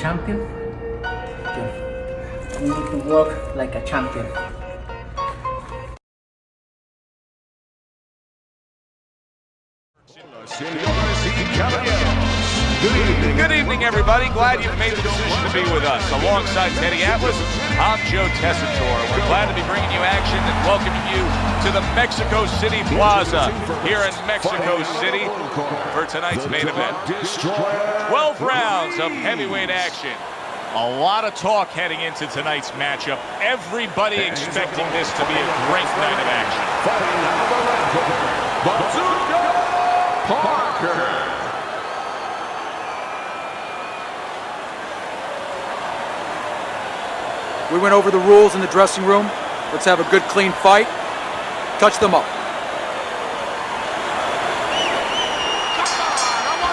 champion. Okay. You need to work like a champion. Good evening, everybody. Glad you've made the decision to be with us. Alongside Teddy Atlas, I'm Joe Tessitore. We're glad to be bringing you action and welcoming you to the Mexico City Plaza here in Mexico City for tonight's main event. 12 rounds of heavyweight action. A lot of talk heading into tonight's matchup. Everybody expecting this to be a great night of action. Parker. We went over the rules in the dressing room. Let's have a good, clean fight. Touch them up.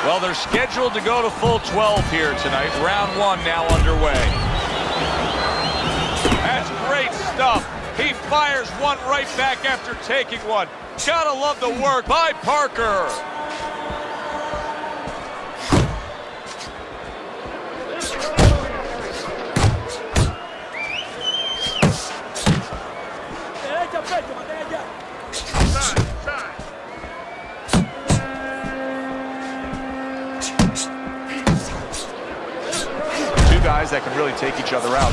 Well, they're scheduled to go to full 12 here tonight. Round one now underway. That's great stuff. He fires one right back after taking one. Gotta love the work by Parker. That can really take each other out.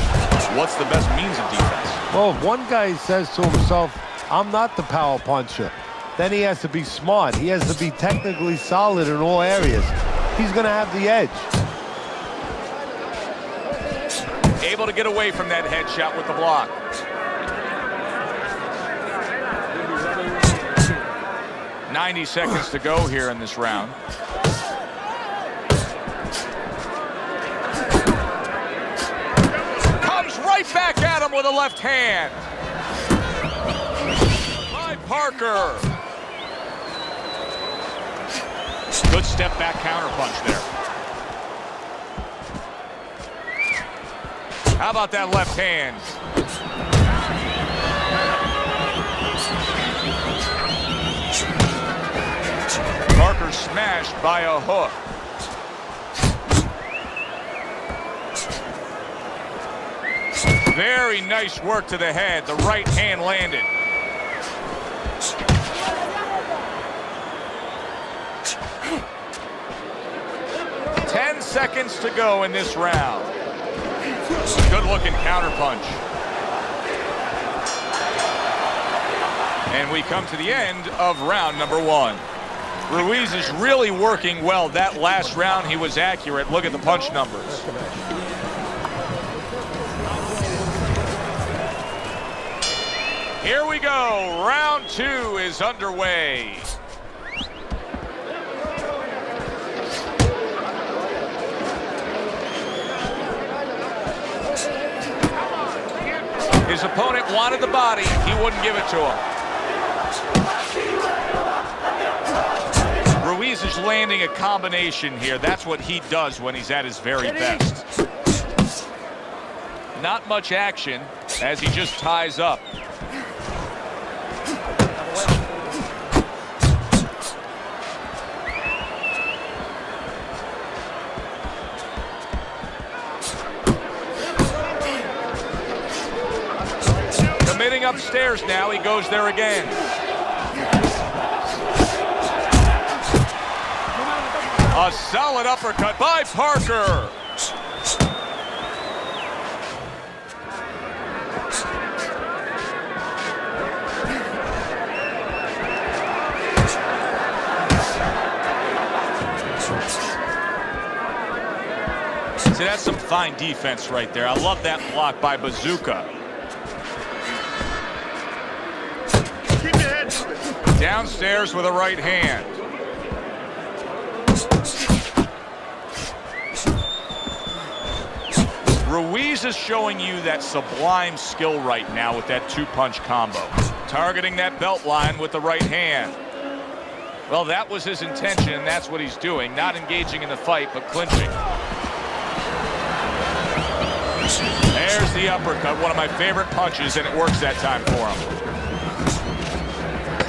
What's the best means of defense? Well, if one guy says to himself, I'm not the power puncher, then he has to be smart. He has to be technically solid in all areas. He's going to have the edge. Able to get away from that headshot with the block. "90 seconds to go here in this round. Back at him with a left hand. By Parker. Good step back counter punch there. How about that left hand? Parker smashed by a hook. Very nice work to the head. The right hand landed. Ten seconds to go in this round. Good looking counter punch. And we come to the end of round number one. Ruiz is really working well. That last round he was accurate. Look at the punch numbers. Here we go. Round two is underway. His opponent wanted the body. He wouldn't give it to him. Ruiz is landing a combination here. That's what he does when he's at his very best. Not much action as he just ties up. Committing upstairs now, he goes there again. A solid uppercut by Parker. See, that's some fine defense right there. I love that block by Bazooka. Downstairs with a right hand. Ruiz is showing you that sublime skill right now with that two-punch combo. Targeting that belt line with the right hand. Well, that was his intention, and that's what he's doing. Not engaging in the fight, but clinching. There's the uppercut, one of my favorite punches, and it works that time for him.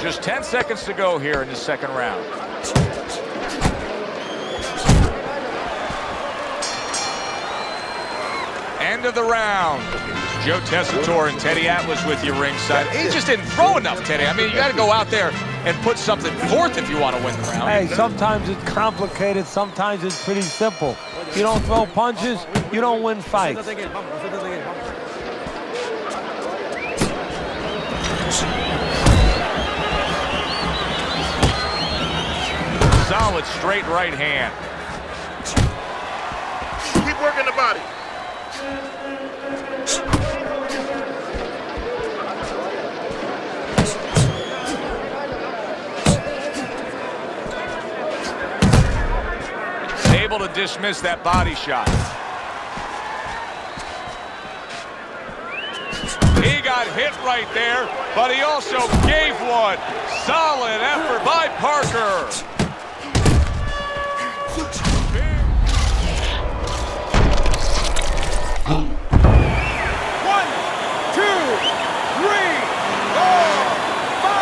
Just 10 seconds to go here in the second round. End of the round. Joe Tessitore and Teddy Atlas with you ringside. He just didn't throw enough, Teddy. I mean, you got to go out there and put something forth if you want to win the round. Hey, sometimes it's complicated, sometimes it's pretty simple. You don't throw punches, you don't win fights. Solid straight right hand. Keep working the body. Able to dismiss that body shot. He got hit right there, but he also gave one. Solid effort by Parker.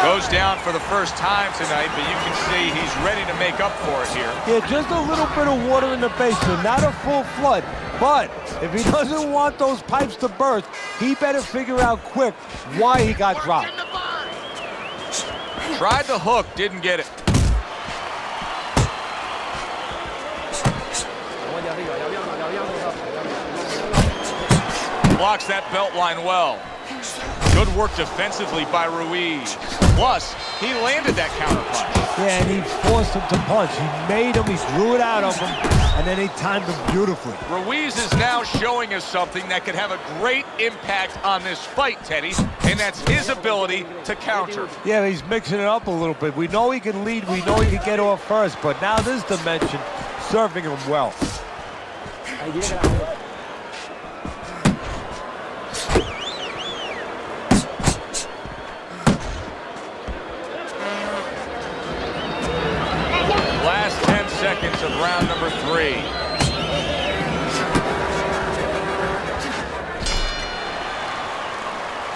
Goes down for the first time tonight, but you can see he's ready to make up for it here. Yeah, just a little bit of water in the basement, not a full flood. But if he doesn't want those pipes to burst, he better figure out quick why he got dropped. Tried the hook, didn't get it. Blocks that belt line well. Good work defensively by Ruiz. Plus, he landed that counter punch. Yeah, and he forced him to punch. He made him, he drew it out of him, and then he timed him beautifully. Ruiz is now showing us something that could have a great impact on this fight, Teddy, and that's his ability to counter. Yeah, he's mixing it up a little bit. We know he can lead, we know he can get off first, but now this dimension, serving him well. Last 10 seconds of round number 3.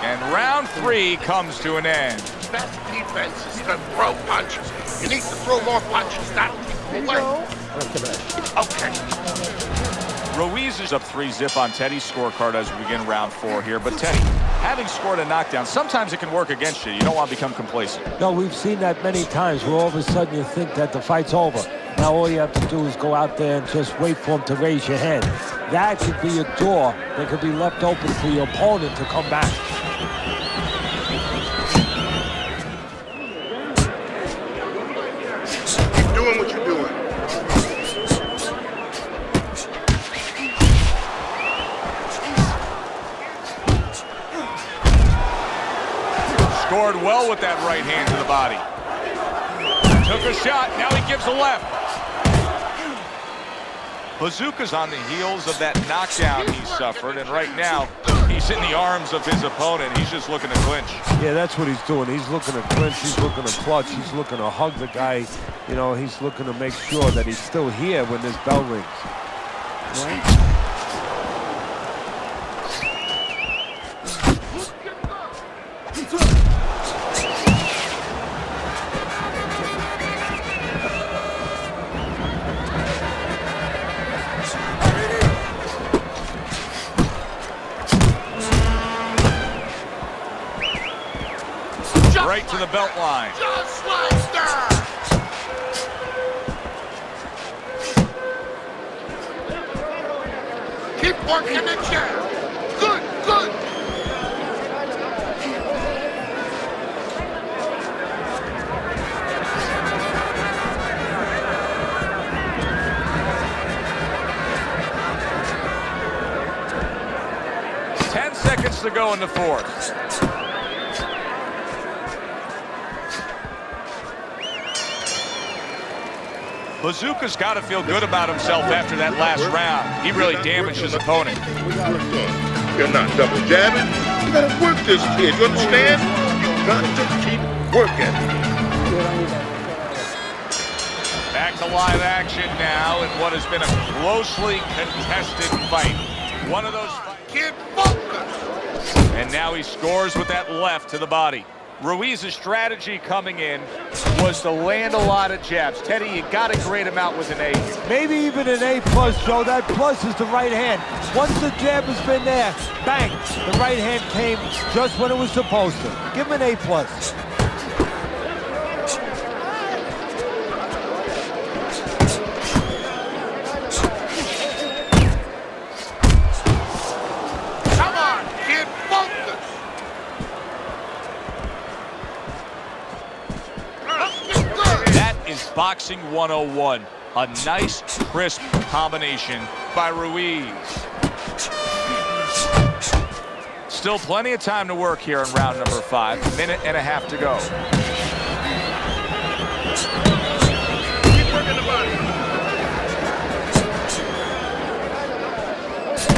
And round 3 comes to an end. Best defense is to throw punches. You need to throw more punches, not take away. Okay. Ruiz is up 3-0 on Teddy's scorecard as we begin round 4 here. But Teddy, having scored a knockdown, sometimes it can work against you. You don't want to become complacent. No, we've seen that many times where all of a sudden you think that the fight's over. Now all you have to do is go out there and just wait for him to raise your head. That could be a door that could be left open for your opponent to come back. Keep doing what you're doing. Scored well with that right hand to the body. Took a shot, now he gives a left. Bazooka's on the heels of that knockdown he suffered, and right now, he's in the arms of his opponent. He's just looking to clinch. Yeah, that's what he's doing. He's looking to clinch, he's looking to clutch, he's looking to hug the guy. You know, he's looking to make sure that he's still here when this bell rings. Right? Right to the belt line. Just like that. Keep working the jab. Good, good. Ten seconds to go in the 4th. Bazooka's got to feel good about himself after that last round. He really damaged his opponent. You're not double jabbing. You gotta work this kid, you understand? You got to keep working. Back to live action now in what has been a closely contested fight. One of those fights. Kid, focus. And now he scores with that left to the body. Ruiz's strategy coming in was to land a lot of jabs. Teddy, you got to grade him out with an A. Maybe even an A+, Joe. That plus is the right hand. Once the jab has been there, bang, the right hand came just when it was supposed to. Give him an A+. Come on, kid, focus. That is boxing 101. A nice, crisp combination by Ruiz. Still plenty of time to work here in round number 5. Minute and a half to go. Keep working the body.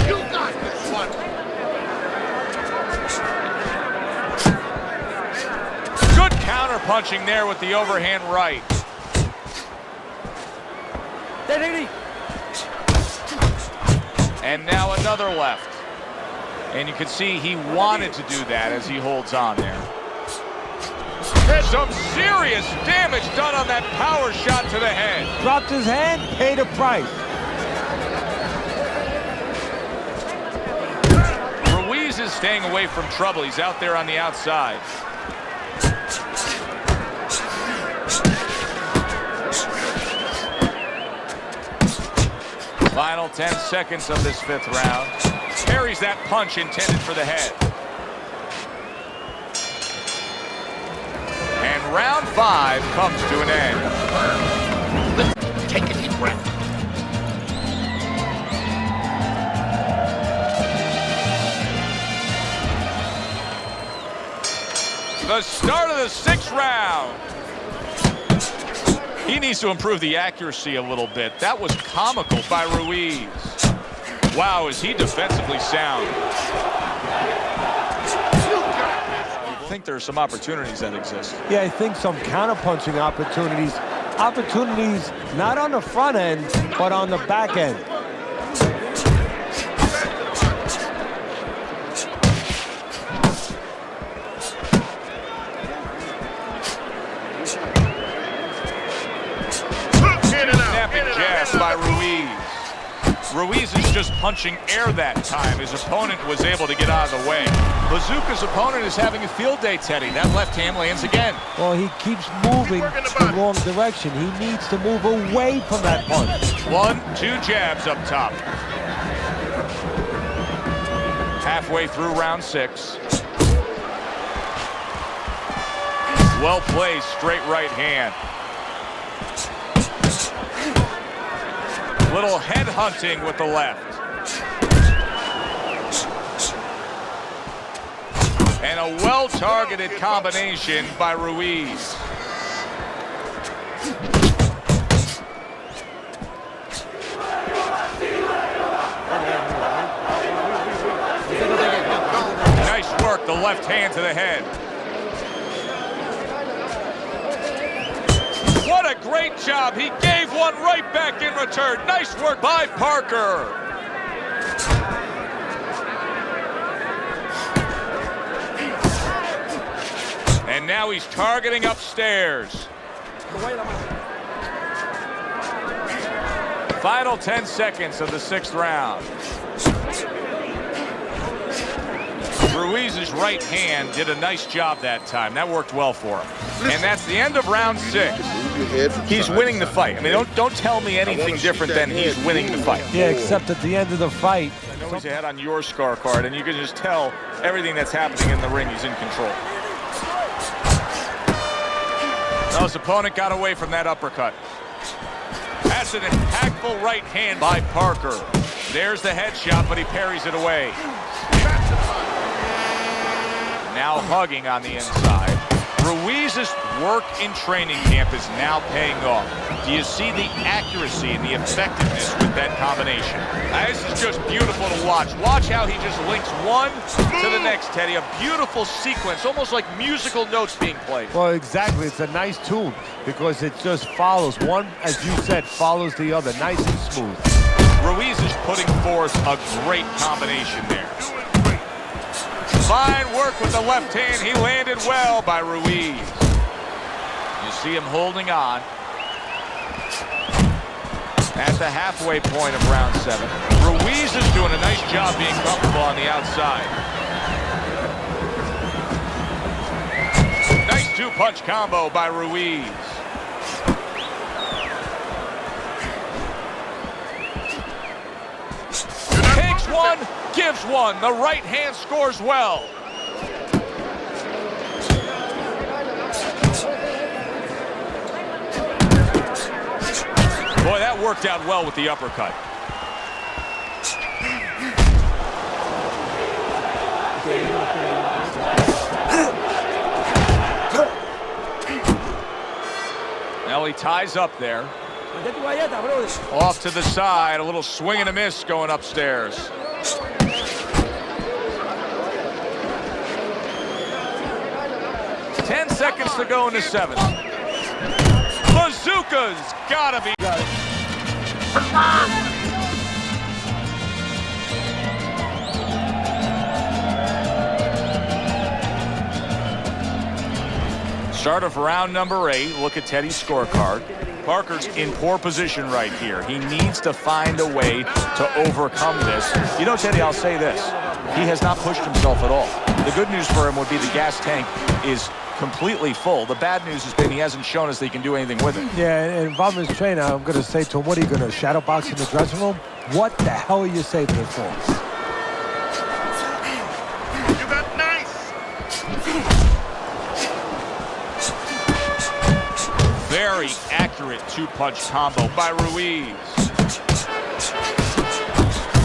You got this one. Good counter punching there with the overhand right. And now another left. And you can see he wanted to do that as he holds on there. Some serious damage done on that power shot to the head. Dropped his hand, paid a price. Ruiz is staying away from trouble. He's out there on the outside. Final 10 seconds of this 5th round. Parries that punch intended for the head. And round 5 comes to an end. Take a deep breath. The start of the 6th round. He needs to improve the accuracy a little bit. That was comical by Ruiz. Wow, is he defensively sound. I think there are some opportunities that exist. Yeah, I think some counter-punching opportunities. Opportunities not on the front end, but on the back end. Snapping jab by Ruiz. Ruiz is just punching air that time. His opponent was able to get out of the way. Bazooka's opponent is having a field day, Teddy. That left hand lands again. Well, he keeps moving the wrong direction. He needs to move away from that punch. 1, 2 jabs up top. Halfway through round 6. Well placed, straight right hand. Little head hunting with the left. And a well-targeted combination by Ruiz. Nice work, the left hand to the head. What a great job. He gave one right back in return. Nice work by Parker. And now he's targeting upstairs. Final 10 seconds of the 6th round. Ruiz's right hand did a nice job that time. That worked well for him. And that's the end of round 6. He's winning the fight. I mean, don't tell me anything different than he's winning the fight. Yeah, except at the end of the fight. I know he's ahead on your scorecard, and you can just tell everything that's happening in the ring, he's in control. Now his opponent got away from that uppercut. That's an impactful right hand by Parker. There's the headshot, but he parries it away. Now hugging on the inside. Ruiz's work in training camp is now paying off. Do you see the accuracy and the effectiveness with that combination? This is just beautiful to watch. Watch how he just links one to the next, Teddy. A beautiful sequence, almost like musical notes being played. Well, exactly. It's a nice tune because it just follows. One, as you said, follows the other. Nice and smooth. Ruiz is putting forth a great combination there. Fine work with the left hand. He landed well. by Ruiz. You see him holding on. At the halfway point of round 7. Ruiz is doing a nice job being comfortable on the outside. Nice two-punch combo by Ruiz. Takes one, gives one. The right hand scores well. Boy, that worked out well with the uppercut. Now he ties up there. Off to the side, a little swing and a miss going upstairs. Ten seconds to go in the 7th. Bazooka's gotta be. Start of round number 8. Look at Teddy's scorecard. Parker's in poor position right here. He needs to find a way to overcome this. You know, Teddy, I'll say this. He has not pushed himself at all. The good news for him would be the gas tank is completely full. The bad news has been he hasn't shown us that he can do anything with it. Yeah, and if I'm his trainer, I'm going to say to him, what are you going to shadow box in the dressing room? What the hell are you saving it for? You got nice. Very accurate two-punch combo by Ruiz.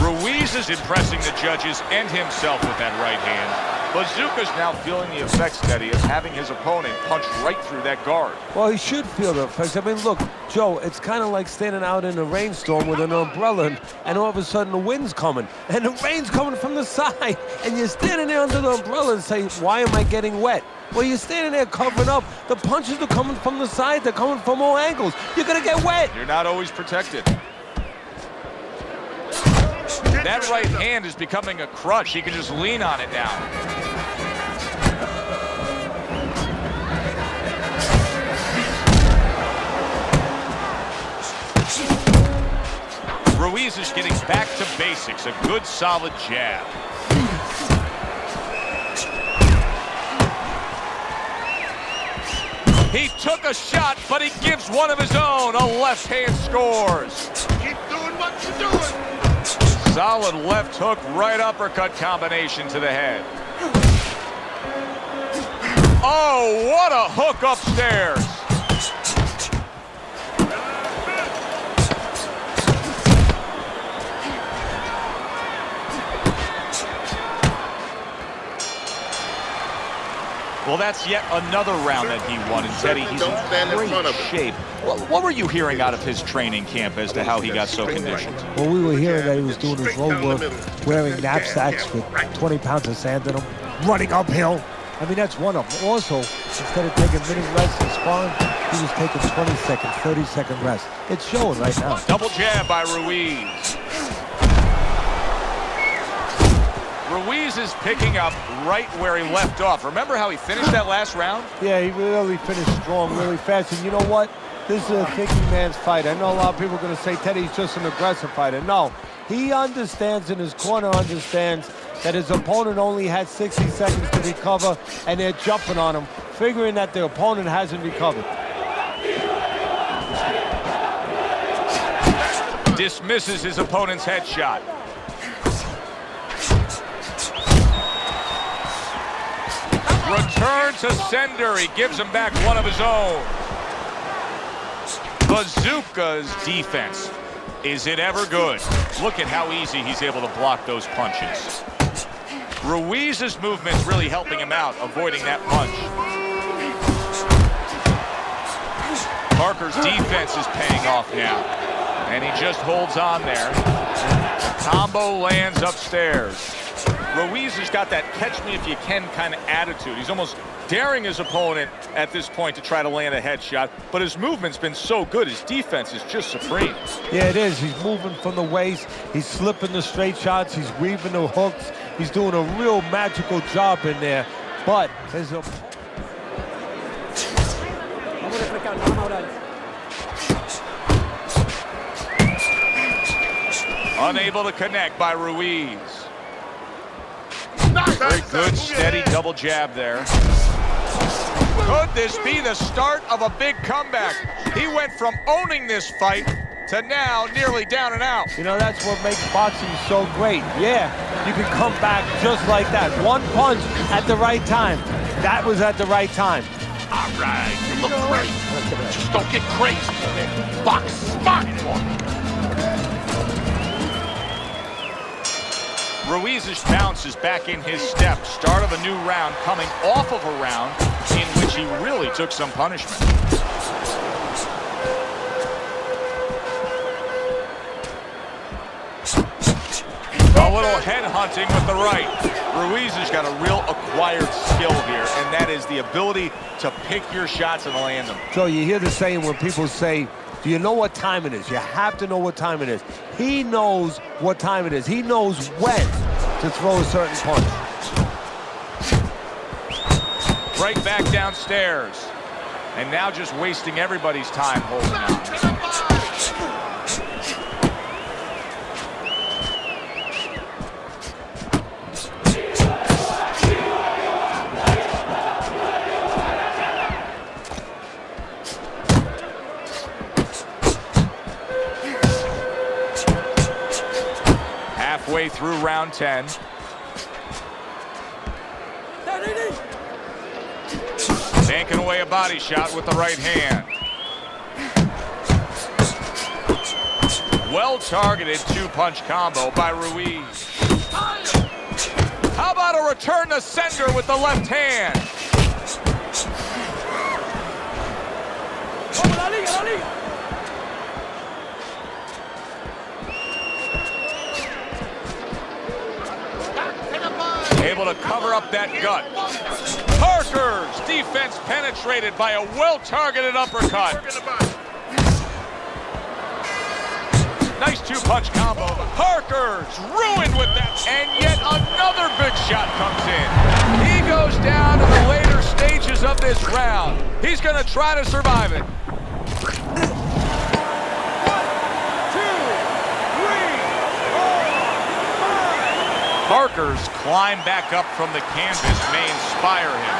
Ruiz is impressing the judges and himself with that right hand. Bazooka's now feeling the effects, Teddy, of having his opponent punch right through that guard. Well, he should feel the effects. I mean, look, Joe, it's kind of like standing out in a rainstorm with an umbrella, and all of a sudden the wind's coming, and the rain's coming from the side, and you're standing there under the umbrella and say, why am I getting wet? Well, you're standing there covering up. The punches are coming from the side. They're coming from all angles. You're going to get wet. You're not always protected. That right hand is becoming a crutch. He can just lean on it now. Ruiz is getting back to basics. A good, solid jab. He took a shot, but he gives one of his own. A left hand scores. Keep doing what you're doing. Solid left hook, right uppercut combination to the head. Oh, what a hook upstairs. Well, that's yet another round that he won, and Teddy, he's in great shape. What were you hearing out of his training camp as to how he got so conditioned? Well, we were hearing that he was doing his road work, wearing knapsacks with 20 pounds of sand in them, running uphill. I mean, that's one of them. Also, instead of taking minute rests in sparring, he was taking 20-second, 30-second rest. It's showing right now. Double jab by Ruiz. Ruiz is picking up right where he left off. Remember how he finished that last round? Yeah, he really finished strong, really fast. And you know what? This is a thinking man's fight. I know a lot of people are going to say Teddy's just an aggressive fighter. No, he understands, and his corner understands, that his opponent only had 60 seconds to recover, and they're jumping on him, figuring that the opponent hasn't recovered. Dismisses his opponent's headshot. Return to sender. He gives him back one of his own. Bazooka's defense. Is it ever good? Look at how easy he's able to block those punches. Ruiz's movement's really helping him out, avoiding that punch. Parker's defense is paying off now. And he just holds on there. The combo lands upstairs. Ruiz has got that catch-me-if-you-can kind of attitude. He's almost daring his opponent at this point to try to land a headshot, but his movement's been so good. His defense is just supreme. Yeah, it is. He's moving from the waist. He's slipping the straight shots. He's weaving the hooks. He's doing a real magical job in there. But his Unable to connect by Ruiz. Very good, steady double jab there. Could this be the start of a big comeback? He went from owning this fight to now nearly down and out. You know, that's what makes boxing so great. Yeah, you can come back just like that. One punch at the right time. That was at the right time. All right, you look great. Just don't get crazy. Box smart for me. Ruiz's bounce is back in his step. Start of a new round, coming off of a round in which he really took some punishment. A little head hunting with the right. Ruiz has got a real acquired skill here, and that is the ability to pick your shots and land them. So you hear the saying when people say, do you know what time it is? You have to know what time it is. He knows what time it is. He knows when to throw a certain punch. Right back downstairs. And now just wasting everybody's time holding on. Halfway through round 10. Banking away a body shot with the right hand. Well-targeted two-punch combo by Ruiz. How about a return to sender with the left hand? Able to cover up that gut. Parker's defense penetrated by a well-targeted uppercut. Nice two-punch combo. Parker's ruined with that. And yet another big shot comes in. He goes down in the later stages of this round. He's going to try to survive it. Parker's climb back up from the canvas may inspire him.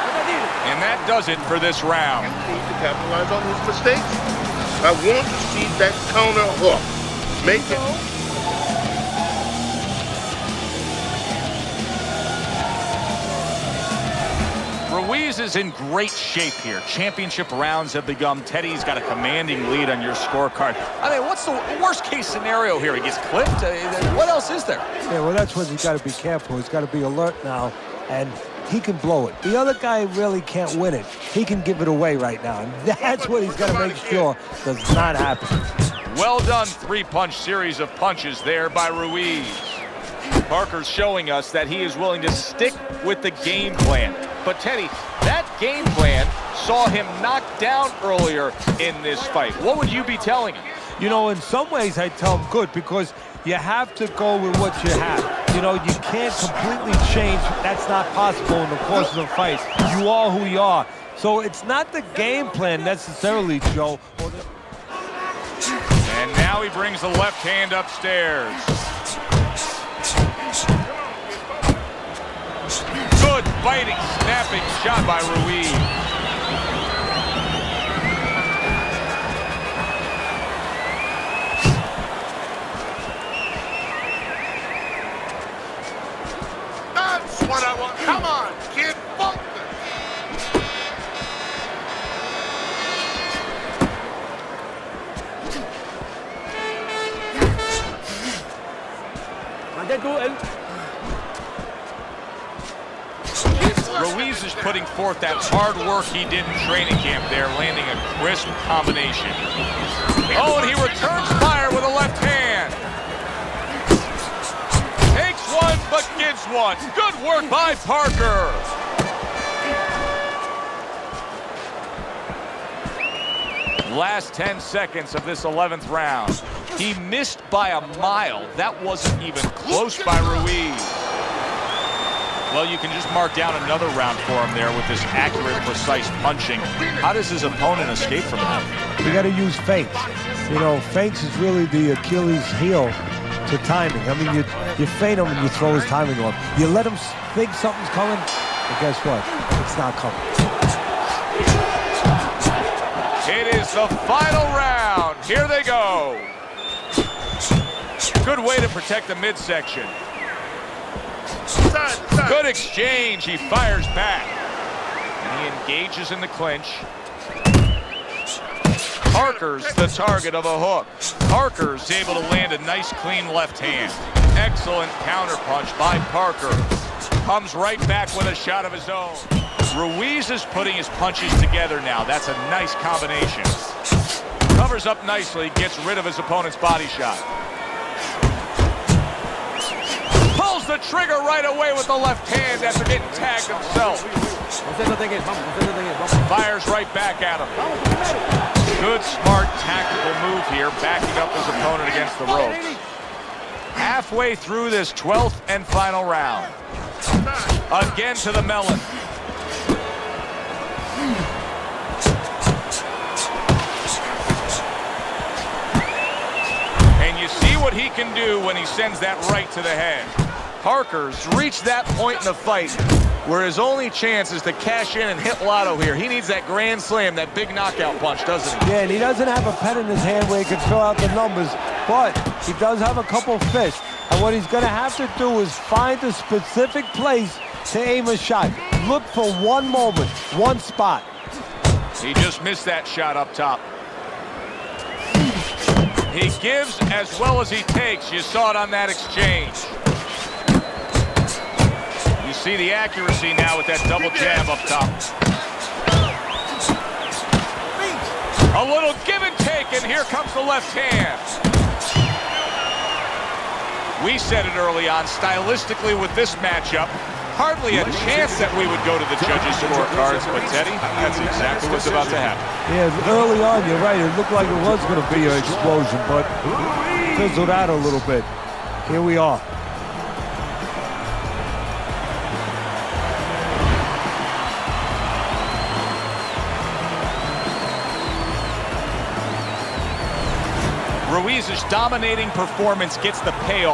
And that does it for this round. You need to capitalize on his mistakes. I want to see that counter hook. Make it. Ruiz is in great shape here. Championship rounds have begun. Teddy's got a commanding lead on your scorecard. I mean, what's the worst case scenario here? He gets clipped? What else is there? Yeah, well, that's what he's got to be careful. He's got to be alert now, and he can blow it. The other guy really can't win it. He can give it away right now, and that's what he's got to make sure does not happen. Well done three-punch series of punches there by Ruiz. Parker's showing us that he is willing to stick with the game plan. But Teddy, that game plan saw him knocked down earlier in this fight. What would you be telling him? You know, in some ways I tell him good, because you have to go with what you have. You know, you can't completely change. That's not possible in the course of the fight. You are who you are. So it's not the game plan necessarily, Joe. And now he brings the left hand upstairs. Good biting, snapping shot by Ruiz. That's what I want. Come on, kid. Focus. Ruiz is putting forth that hard work he did in training camp there, landing a crisp combination. Oh, and he returns fire with a left hand. Takes one, but gives one. Good work by Parker. Last 10 seconds of this 11th round. He missed by a mile. That wasn't even close by Ruiz. Well, you can just mark down another round for him there with this accurate, precise punching. How does his opponent escape from that? You got to use feints. You know, feints is really the Achilles heel to timing. I mean, you feint him and you throw his timing off. You let him think something's coming, and guess what? It's not coming. It is the final round. Here they go. Good way to protect the midsection. Good exchange. He fires back. And he engages in the clinch. Parker's the target of a hook. Parker's able to land a nice, clean left hand. Excellent counterpunch by Parker. Comes right back with a shot of his own. Ruiz is putting his punches together now. That's a nice combination. Covers up nicely, gets rid of his opponent's body shot. Pulls the trigger right away with the left hand after getting tagged himself. Fires right back at him. Good, smart, tactical move here, backing up his opponent against the ropes. Halfway through this 12th and final round. Again to the melon. And you see what he can do when he sends that right to the head. Parker's reached that point in the fight where his only chance is to cash in and hit lotto here. He needs that grand slam, that big knockout punch, doesn't he? Yeah, and he doesn't have a pen in his hand where he can throw out the numbers, but he does have a couple fists. And what he's going to have to do is find a specific place to aim a shot. Look for one moment, one spot. He just missed that shot up top. He gives as well as he takes. You saw it on that exchange. You see the accuracy now with that double jab up top. A little give and take, and here comes the left hand. We said it early on, stylistically with this matchup, hardly a chance that we would go to the judges' scorecards, but Teddy, that's exactly what's about to happen. Yeah, early on, you're right, it looked like it was going to be an explosion, but fizzled out a little bit. Here we are. Ruiz's dominating performance gets the payoff.